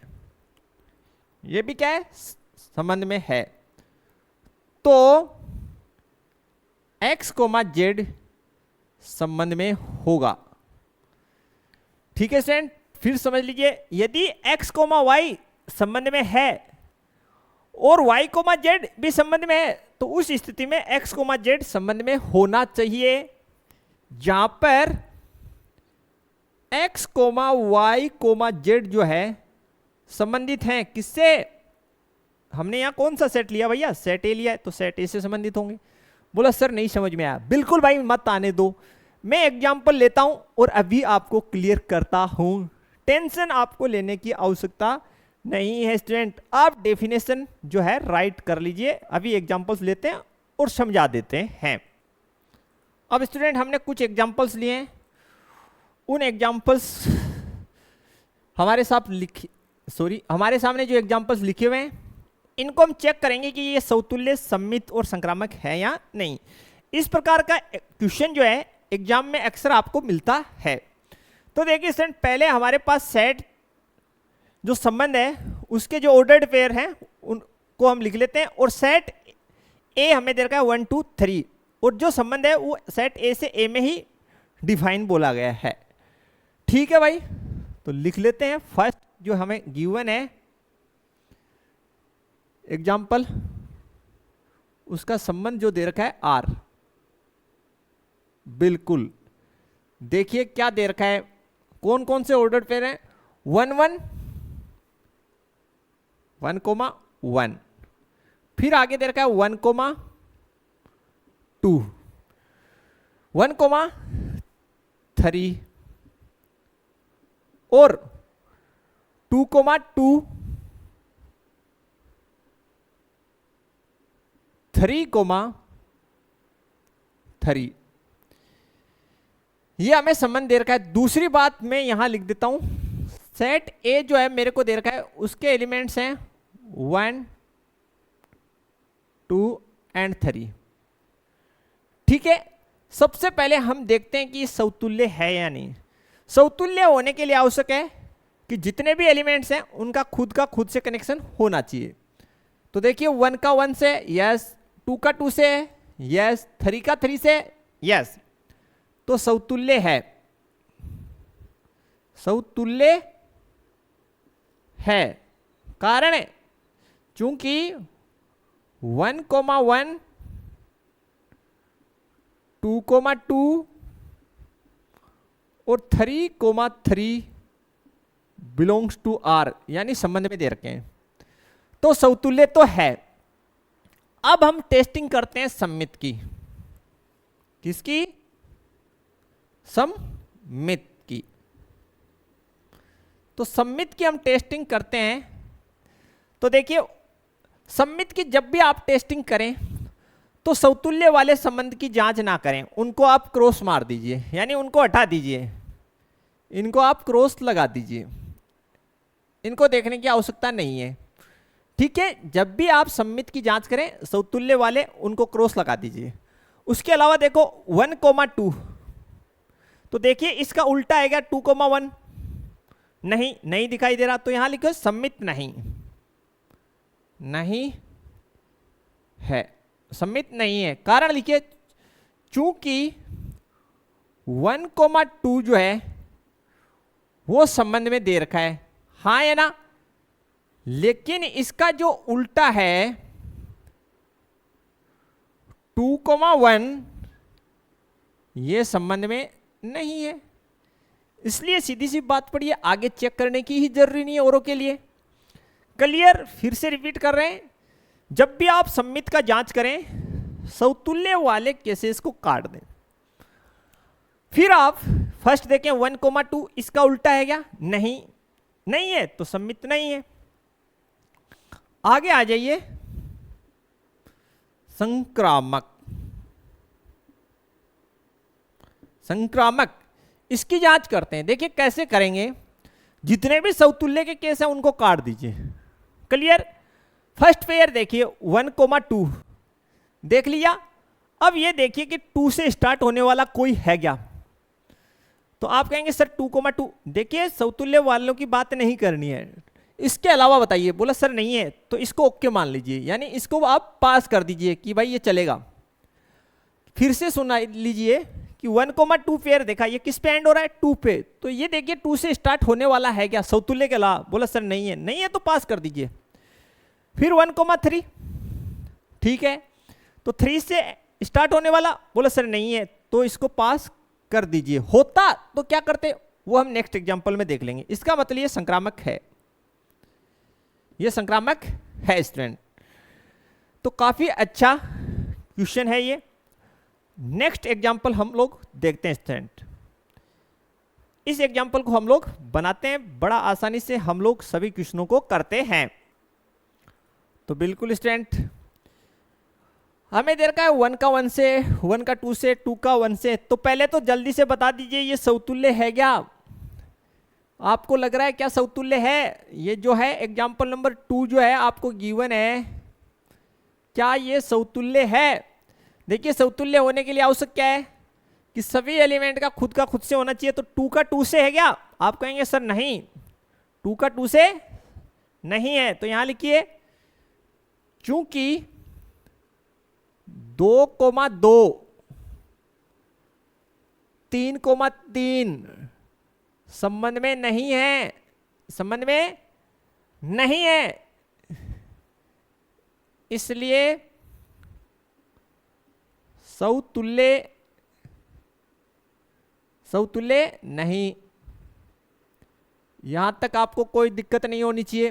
ये भी क्या है, संबंध में है, तो x, z संबंध में होगा। ठीक है स्टूडेंट, फिर समझ लीजिए, यदि x, y संबंध में है और y, z भी संबंध में है, तो उस स्थिति में x, z संबंध में होना चाहिए। जहां पर x, y, z जो है संबंधित हैं किससे? हमने यहां कौन सा सेट लिया भैया? सेट ए लिया है, तो सेट ए से संबंधित होंगे। बोला सर नहीं समझ में आया। बिल्कुल भाई, मत आने दो, मैं एग्जांपल लेता हूं और अभी आपको क्लियर करता हूं। टेंशन आपको लेने की आवश्यकता नहीं है स्टूडेंट। आप डेफिनेशन जो है राइट कर लीजिए। अभी एग्जांपल्स लेते हैं और समझा देते हैं। अब स्टूडेंट हमने कुछ एग्जांपल्स लिए हैं, उन एग्जांपल्स हमारे सामने जो एग्जांपल्स लिखे हुए हैं इनको हम चेक करेंगे कि ये समतुल्य, सममित और संक्रामक है या नहीं। इस प्रकार का क्वेश्चन जो है एग्जाम में अक्सर आपको मिलता है। तो देखिए स्टूडेंट, पहले हमारे पास सेट जो संबंध है उसके जो ऑर्डर्ड पेयर हैं उनको हम लिख लेते हैं, और सेट ए हमें दे रखा है 1 2 3, और जो संबंध है वो सेट ए से ए में ही डिफाइन बोला गया है। ठीक है भाई, तो लिख लेते हैं। फर्स्ट जो हमें गिवन है एग्जाम्पल, उसका संबंध जो दे रखा है आर। बिल्कुल देखिए क्या दे रखा है, कौन कौन से ऑर्डर पेयर हैं? 1 1 1, 1, फिर आगे दे रखा है 1, 2, 1, 3 और 2, 2, 3, 3। ये हमें संबंध दे रखा है। दूसरी बात मैं यहां लिख देता हूं, सेट ए जो है मेरे को दे रखा है, उसके एलिमेंट्स हैं 1 2 एंड 3। ठीक है, सबसे पहले हम देखते हैं कि समतुल्य है या नहीं। समतुल्य होने के लिए आवश्यक है कि जितने भी एलिमेंट्स हैं उनका खुद से कनेक्शन होना चाहिए। तो देखिए 1 का 1 से यस, 2 का 2 से यस, 3 का 3 से यस, तो समतुल्य है। समतुल्य है कारण है चूंकि 1, 1, 2, 2 और 3, 3 बिलोंग्स टू आर, यानी संबंध में दे रखे हैं, तो समतुल्य तो है। अब हम टेस्टिंग करते हैं सममित की। किसकी? सममित की। तो सममित की हम टेस्टिंग करते हैं। तो देखिए सममित की जब भी आप टेस्टिंग करें तो समतुल्य वाले संबंध की जांच ना करें, उनको आप क्रॉस मार दीजिए, यानी उनको हटा दीजिए, इनको आप क्रॉस लगा दीजिए, इनको देखने की आवश्यकता नहीं है। ठीक है, जब भी आप सममित की जांच करें समतुल्य वाले उनको क्रॉस लगा दीजिए। उसके अलावा देखो 1, 2, तो देखिए इसका उल्टा आएगा 2, 1, नहीं दिखाई दे रहा, तो यहां लिखो सममित नहीं है, सममित नहीं है। कारण लिखिए चूंकि 1, 2 जो है वो संबंध में दे रखा है, हाँ है ना, लेकिन इसका जो उल्टा है 2, 1 ये संबंध में नहीं है। इसलिए सीधी सी बात पड़ी है, आगे चेक करने की ही जरूरी नहीं है औरों के लिए। क्लियर? फिर से रिपीट कर रहे हैं, जब भी आप सममित का जांच करें समतुल्य वाले केसेस को काट दें। फिर आप फर्स्ट देखें 1, 2 इसका उल्टा है क्या? नहीं है, तो सममित नहीं है। आगे आ जाइए, संक्रामक इसकी जांच करते हैं। देखिए कैसे करेंगे, जितने भी समतुल्य के केस हैं उनको काट दीजिए। क्लियर? फर्स्ट पेयर देखिए 1, 2 देख लिया। अब ये देखिए कि 2 से स्टार्ट होने वाला कोई है क्या? तो आप कहेंगे सर 2, 2, देखिए समतुल्य वालों की बात नहीं करनी है, इसके अलावा बताइए। बोला सर नहीं है, तो इसको ओके मान लीजिए, यानी इसको आप पास कर दीजिए कि भाई ये चलेगा। फिर से सुना लीजिए कि 1,2 पेयर देखा, ये किस पे एंड हो रहा है, 2 पे, तो ये देखिए 2 से स्टार्ट होने वाला है क्या, समतुल्य के अलावा? बोला सर नहीं है, नहीं है तो पास कर दीजिए। फिर 1,3, ठीक है, तो 3 से स्टार्ट होने वाला, बोला सर नहीं है तो इसको पास कर दीजिए। होता तो क्या करते, वो हम नेक्स्ट एग्जांपल में देख लेंगे। इसका मतलब ये संक्रामक है, ये संक्रामक है स्टूडेंट। तो काफी अच्छा क्वेश्चन है ये। नेक्स्ट एग्जांपल हम लोग देखते हैं स्टूडेंट। इस एग्जांपल को हम लोग बनाते हैं, बड़ा आसानी से हम लोग सभी क्वेश्चनों को करते हैं। तो बिल्कुल स्टूडेंट, हमें दे रखा है 1 का 1 से, 1 का 2 से, 2 का 1 से। तो पहले तो जल्दी से बता दीजिए ये समतुल्य है क्या? आपको लग रहा है क्या समतुल्य है? ये जो है एग्जांपल नंबर 2 जो है आपको गिवन है, क्या ये समतुल्य है? देखिए समतुल्य होने के लिए आवश्यक क्या है कि सभी एलिमेंट का खुद से होना चाहिए। तो 2 का 2 से है क्या? आप कहेंगे सर नहीं, 2 का 2 से नहीं है। तो यहां लिखिए चूंकि 2,2, 3,3 संबंध में नहीं है, संबंध में नहीं है, इसलिए समतुल्य नहीं। यहां तक आपको कोई दिक्कत नहीं होनी चाहिए।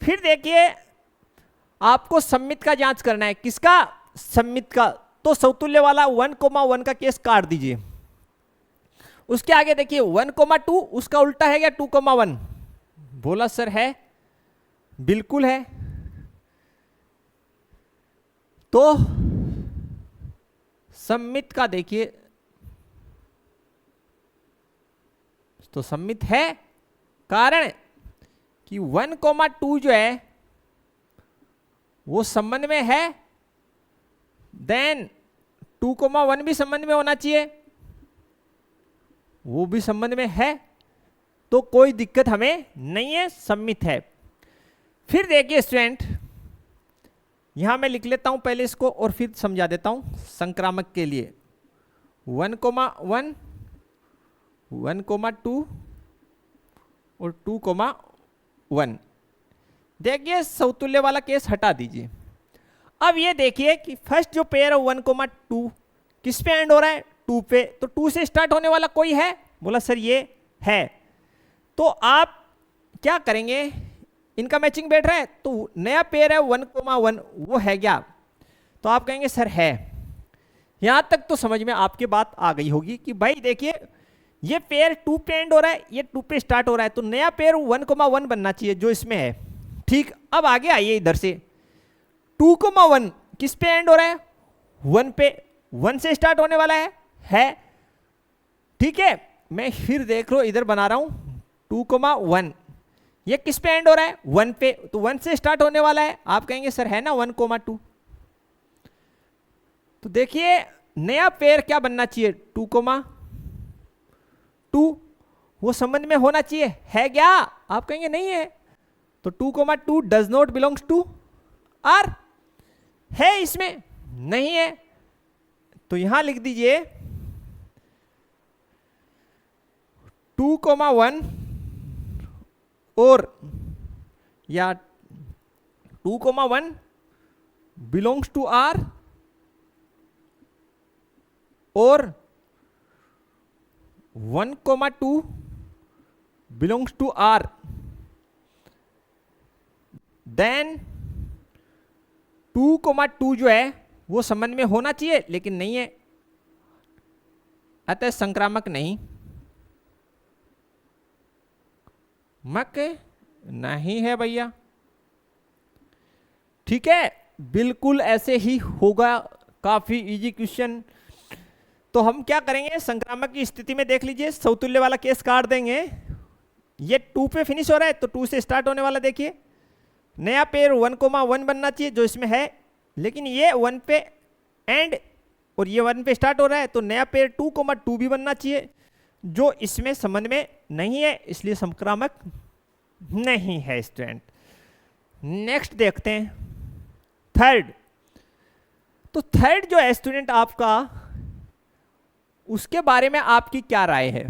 फिर देखिए आपको सम्मित का जांच करना है। किसका? सम्मित का। तो समतुल्य वाला 1,1 का केस काट दीजिए। उसके आगे देखिए 1,2, उसका उल्टा है क्या 2,1? बोला सर है, बिल्कुल है। तो सम्मित का देखिए, तो सम्मित है, कारण कि 1,2 जो है वो संबंध में है, देन 2,1 भी संबंध में होना चाहिए, वो भी संबंध में है, तो कोई दिक्कत हमें नहीं है, सम्मित है। फिर देखिए स्टूडेंट, यहां मैं लिख लेता हूं पहले इसको और फिर समझा देता हूं संक्रामक के लिए। 1,1, 1,2 और 2,1। देखिए समतुल्य वाला केस हटा दीजिए। अब ये देखिए कि फर्स्ट जो पेयर है 1,2 किस पे एंड हो रहा है, 2 पे। तो 2 से स्टार्ट होने वाला कोई है? बोला सर ये है। तो आप क्या करेंगे, इनका मैचिंग बैठ रहा है, तो नया पेयर है 1,1, वो है क्या? तो आप कहेंगे सर है। यहां तक तो समझ में आपकी बात आ गई होगी कि भाई देखिए ये पेयर 2 पे एंड हो रहा है, ये 2 पे स्टार्ट हो रहा है, तो नया पेयर 1,1 बनना चाहिए जो इसमें है। ठीक, अब आगे आइए इधर से, 2,1 किस पे एंड हो रहा है, 1 पे, 1 से स्टार्ट होने वाला है। ठीक है, मैं फिर देख लो इधर बना रहा हूं 2,1, ये किस पे एंड हो रहा है, 1 पे, तो 1 से स्टार्ट होने वाला है। आप कहेंगे सर है ना 1,2। तो देखिए नया पेयर क्या बनना चाहिए, 2,2, वो संबंध में होना चाहिए, है क्या? आप कहेंगे नहीं है। तो 2,2 does not belongs to R, है इसमें नहीं है। तो यहां लिख दीजिए 2,1 और या 2,1 बिलोंग्स टू आर और 1,2 बिलोंग्स टू आर, देन 2,2 जो है वो संबंध में होना चाहिए लेकिन नहीं है, अतः संक्रामक नहीं, मक नहीं है भैया। ठीक है, बिल्कुल ऐसे ही होगा, काफी इजी क्वेश्चन। तो हम क्या करेंगे, संक्रामक की स्थिति में देख लीजिए, समतुल्य वाला केस काट देंगे। ये 2 पे फिनिश हो रहा है तो 2 से स्टार्ट होने वाला देखिए, नया पेयर 1,1 बनना चाहिए जो इसमें है, लेकिन ये 1 पे एंड और ये 1 पे स्टार्ट हो रहा है, तो नया पेयर 2,2 भी बनना चाहिए जो इसमें संबंध में नहीं है, इसलिए संक्रामक नहीं है स्टूडेंट। नेक्स्ट देखते हैं थर्ड। तो थर्ड जो है स्टूडेंट आपका उसके बारे में आपकी क्या राय है?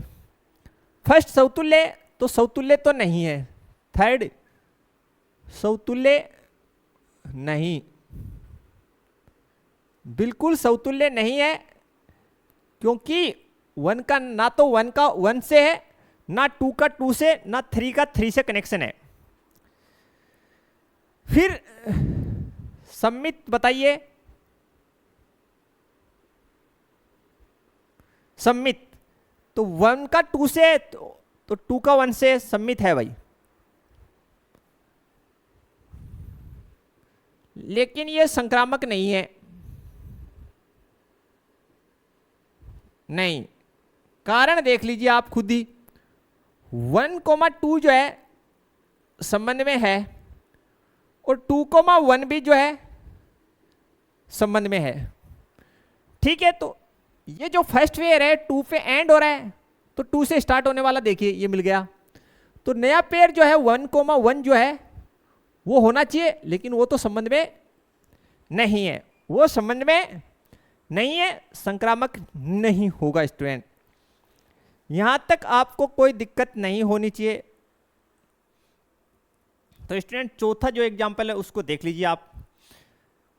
फर्स्ट समतुल्य, तो समतुल्य तो नहीं है। थर्ड समतुल्य नहीं, बिल्कुल समतुल्य नहीं है, क्योंकि वन का ना तो वन का वन से है, ना टू का टू से, ना थ्री का थ्री से कनेक्शन है। फिर सममित बताइए, सममित तो वन का टू से, तो टू का वन से सममित है भाई। लेकिन ये संक्रामक नहीं है, नहीं। कारण देख लीजिए आप खुद ही, 1,2 जो है संबंध में है, और 2,1 भी जो है संबंध में है। ठीक है, तो ये जो फर्स्ट पेयर है 2 पे एंड हो रहा है, तो 2 से स्टार्ट होने वाला देखिए ये मिल गया। तो नया पेयर जो है 1,1 जो है वो होना चाहिए, लेकिन वो तो संबंध में नहीं है, वो संबंध में नहीं है, संक्रामक नहीं होगा स्टूडेंट। यहां तक आपको कोई दिक्कत नहीं होनी चाहिए। तो स्टूडेंट चौथा जो एग्जांपल है उसको देख लीजिए आप।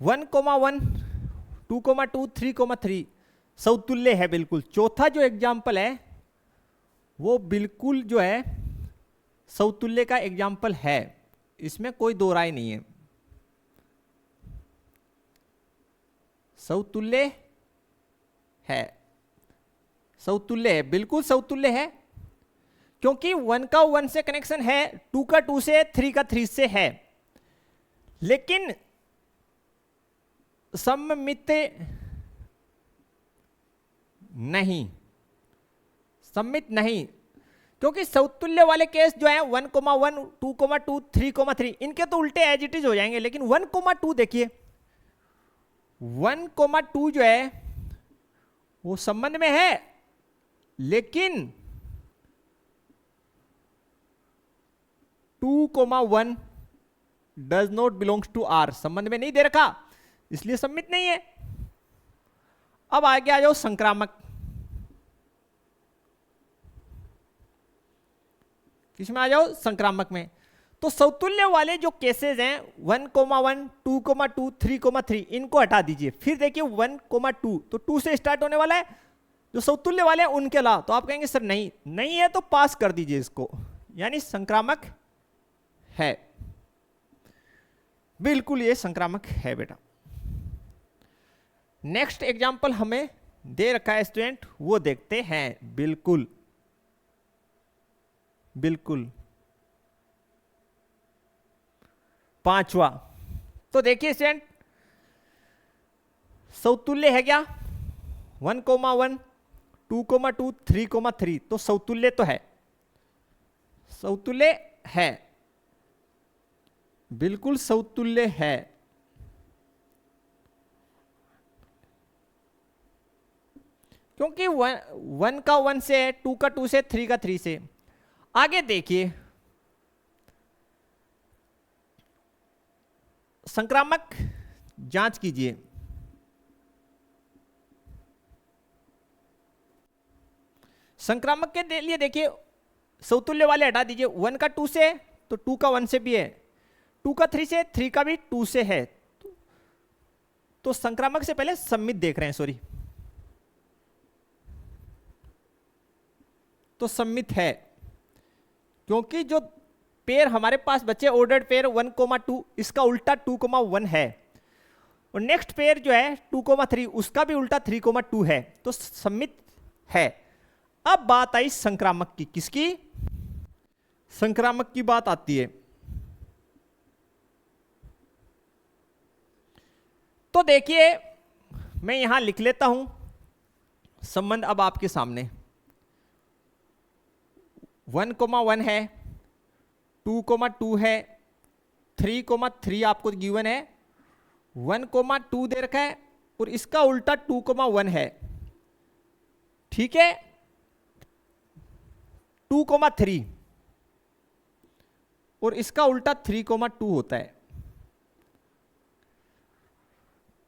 1,1, 2,2, 3,3 समतुल्य है बिल्कुल। चौथा जो एग्जांपल है वो बिल्कुल जो है समतुल्य का एग्जांपल है, इसमें कोई दो राय नहीं है, समतुल्य है, समतुल्य है, बिल्कुल समतुल्य है, क्योंकि 1 का 1 से कनेक्शन है, 2 का 2 से, 3 का 3 से है। लेकिन सममित नहीं, सममित नहीं, क्योंकि समतुल्य वाले केस जो है 1,1, 2,2, 3,3 इनके तो उल्टे एज इट इज हो जाएंगे। लेकिन 1,2 देखिए, 1,2 जो है वो संबंध में है, लेकिन 2,1 does not belongs to R, संबंध में नहीं दे रखा, इसलिए सम्मित नहीं है। अब आगे आ जाओ संक्रामक। किसमें आ जाओ? संक्रामक में। तो समतुल्य वाले जो केसेस हैं 1,1, 2,2, 3,3 इनको हटा दीजिए। फिर देखिए 1,2 तो 2 से स्टार्ट होने वाला है, जो समतुल्य वाले हैं उनके अलावा। तो आप कहेंगे सर नहीं, नहीं है तो पास कर दीजिए इसको, यानी संक्रामक है, बिल्कुल ये संक्रामक है बेटा। नेक्स्ट एग्जाम्पल हमें दे रखा है स्टूडेंट, वो देखते हैं। बिल्कुल बिल्कुल पांचवा, तो देखिए स्टूडेंट समतुल्य है क्या? 1,1, 2,2, 3,3 तो समतुल्य तो है, समतुल्य है, बिल्कुल समतुल्य है। क्योंकि 1 का 1 से, 2 का 2 से, 3 का 3 से। आगे देखिए संक्रामक जांच कीजिए। संक्रामक के लिए देखिए समतुल्य वाले हटा दीजिए। 1 का 2 से तो 2 का 1 से भी है, 2 का 3 से, 3 का भी 2 से है। तो संक्रामक से पहले सम्मित देख रहे हैं, सॉरी, तो सम्मित है, क्योंकि जो पेयर हमारे पास बचे ऑर्डर्ड पेयर 1,2 इसका उल्टा 2,1 है, और नेक्स्ट पेयर जो है 2,3 उसका भी उल्टा 3,2 है, तो सम्मित है। अब बात आई संक्रामक की। किसकी? संक्रामक की बात आती है। तो देखिए मैं यहां लिख लेता हूं संबंध अब आपके सामने। 1,1 है, 2,2 है, 3,3 आपको गिवन है, 1,2 दे रखा है, और इसका उल्टा 2,1 है। ठीक है, 2,3 और इसका उल्टा 3,2 होता है।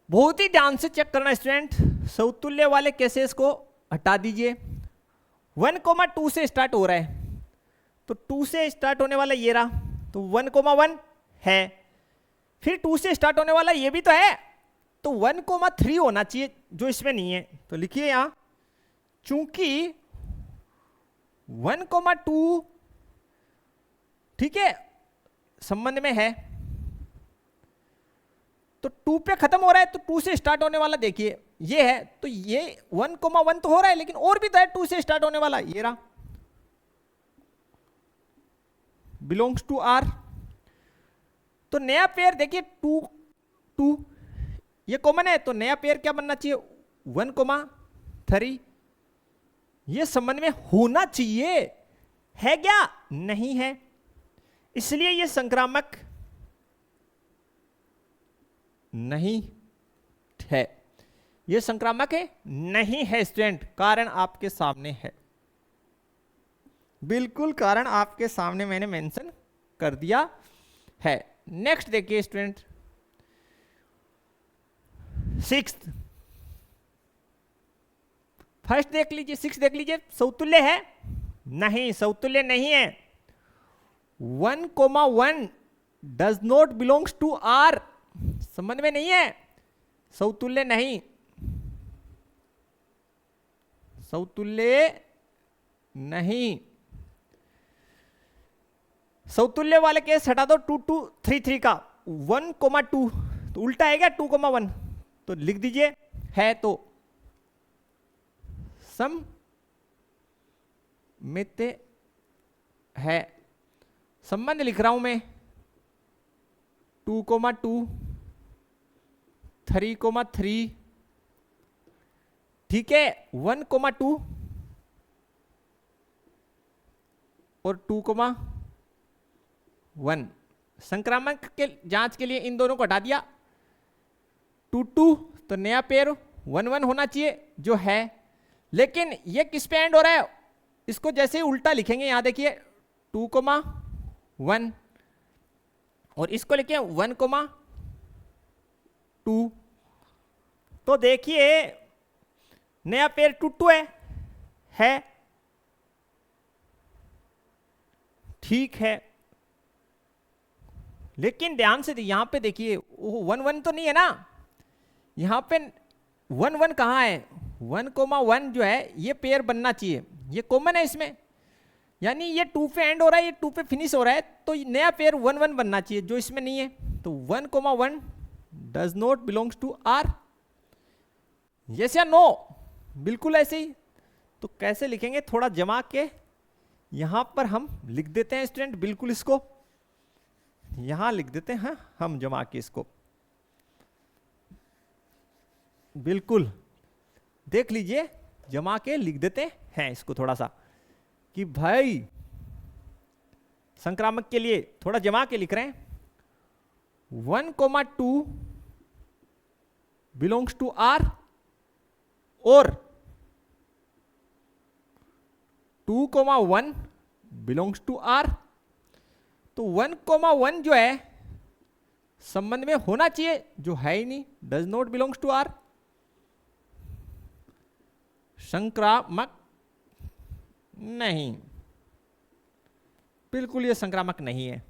बहुत ही ध्यान से चेक करना स्टूडेंट, समतुल्य वाले केसेस को हटा दीजिए। 1,2 से स्टार्ट हो रहा है, तो 2 से स्टार्ट होने वाला ये रहा, तो 1,1 है। फिर 2 से स्टार्ट होने वाला ये भी तो है, तो 1,3 होना चाहिए, जो इसमें नहीं है। तो लिखिए यहां, चूंकि 1,2 ठीक है संबंध में है, तो 2 पे खत्म हो रहा है, तो 2 से स्टार्ट होने वाला देखिए ये है, तो ये 1,1 तो हो रहा है, लेकिन और भी तो है 2 से स्टार्ट होने वाला, ये रहा, बिलोंग्स टू आर। तो नया पेयर देखिए 2 2 ये कॉमन है, तो नया पेयर क्या बनना चाहिए, 1,3। ये संबंध में होना चाहिए, है क्या, नहीं है, इसलिए ये संक्रामक नहीं है। ये संक्रामक है, नहीं है स्टूडेंट, कारण आपके सामने है, बिल्कुल कारण आपके सामने मैंने मेंशन कर दिया है। नेक्स्ट देखिए स्टूडेंट, 6th, फर्स्ट देख लीजिए, 6 देख लीजिए, समतुल्य है, नहीं समतुल्य नहीं है। 1,1 does not belongs to R, संबंध में नहीं है, समतुल्य नहीं, समतुल्य नहीं। समतुल्य वाले केस हटा दो, 2 2 3 3 का, 1,2 तो उल्टा है क्या 2,1, तो लिख दीजिए है, तो सममित है। संबंध लिख रहा हूं मैं, 2,2 3,3 ठीक है, 1,2 और 2,1। संक्रामक के जांच के लिए इन दोनों को हटा दिया, 2 2 तो नया पेयर 1,1 होना चाहिए, जो है, लेकिन ये किस पे एंड हो रहा है, इसको जैसे ही उल्टा लिखेंगे, यहां देखिए 2,1 और इसको लिखिए 1,2, तो देखिए नया पेयर 2 2 है, ठीक है, लेकिन ध्यान से यहां पे देखिए 1,1 तो नहीं है ना, यहां पे 1,1 कहां है, 1,1 जो है ये पेयर बनना चाहिए, ये कॉमन है इसमें, यानी ये 2 पे एंड हो रहा है, ये 2 पे फिनिश हो रहा है, तो नया पेयर 1,1 बनना चाहिए, जो इसमें नहीं है। तो 1,1 does not belongs to R, yes या नो, बिल्कुल ऐसे ही। तो कैसे लिखेंगे, थोड़ा जमा के यहां पर हम लिख देते हैं स्टूडेंट, बिल्कुल इसको यहां लिख देते हैं हम जमा के, इसको बिल्कुल देख लीजिए, जमा के लिख देते हैं इसको थोड़ा सा, कि भाई संक्रामक के लिए थोड़ा जमा के लिख रहे हैं, 1,2 बिलोंग्स टू आर और 2,1 बिलोंग्स टू आर। तो 1,1 जो है संबंध में होना चाहिए, जो है ही नहीं, does not belongs to R, संक्रामक नहीं, बिल्कुल ये संक्रामक नहीं है।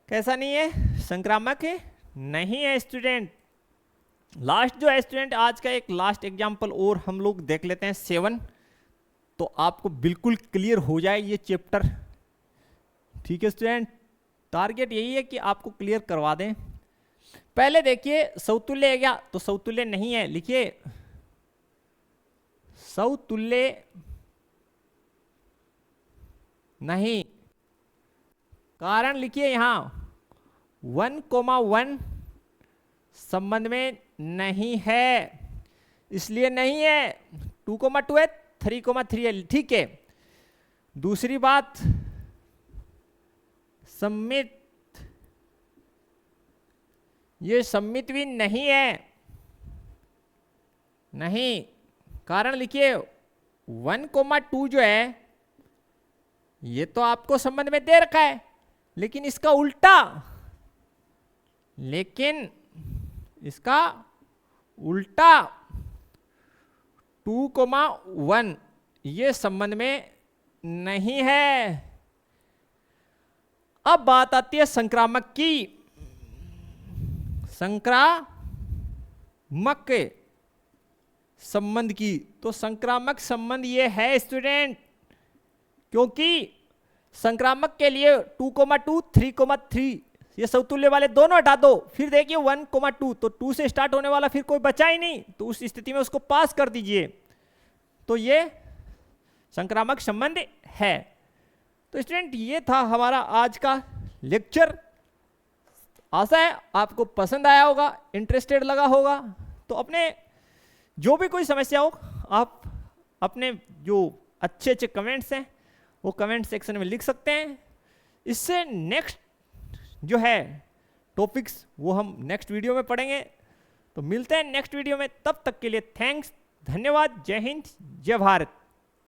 कैसा नहीं है, संक्रामक है नहीं है स्टूडेंट। लास्ट जो है स्टूडेंट, आज का एक लास्ट एग्जांपल और हम लोग देख लेते हैं 7, तो आपको बिल्कुल क्लियर हो जाए ये चैप्टर, ठीक है स्टूडेंट, टारगेट यही है कि आपको क्लियर करवा दें। पहले देखिए समतुल्य है क्या, तो समतुल्य नहीं है, लिखिए समतुल्य नहीं, कारण लिखिए यहां 1,1 संबंध में नहीं है, इसलिए नहीं है, 2,2 है, 3,3 है, ठीक है। दूसरी बात, सम्मित, ये सम्मित भी नहीं है, नहीं, कारण लिखिए 1,2 जो है ये तो आपको संबंध में दे रखा है, लेकिन इसका उल्टा, लेकिन इसका उल्टा 2,1 ये संबंध में नहीं है। अब बात आती है संक्रामक की। संक्रामक के संबंध की। तो संक्रामक संबंध ये है स्टूडेंट, क्योंकि संक्रामक के लिए 2,2 3,3 ये समतुल्य वाले दोनों हटा दो, फिर देखिए 1,2 तो 2 से स्टार्ट होने वाला फिर कोई बचा ही नहीं, तो उस स्थिति में उसको पास कर दीजिए। तो ये संक्रामक संबंध है। तो स्टूडेंट ये था हमारा आज का लेक्चर। आशा है आपको पसंद आया होगा, इंटरेस्टेड लगा होगा। तो अपने जो भी कोई समस्या हो, आप अपने जो अच्छे अच्छे कमेंट्स हैं वो कमेंट सेक्शन में लिख सकते हैं। इससे नेक्स्ट जो है टॉपिक्स वो हम नेक्स्ट वीडियो में पढ़ेंगे। तो मिलते हैं नेक्स्ट वीडियो में, तब तक के लिए थैंक्स, धन्यवाद, जय हिंद, जय भारत।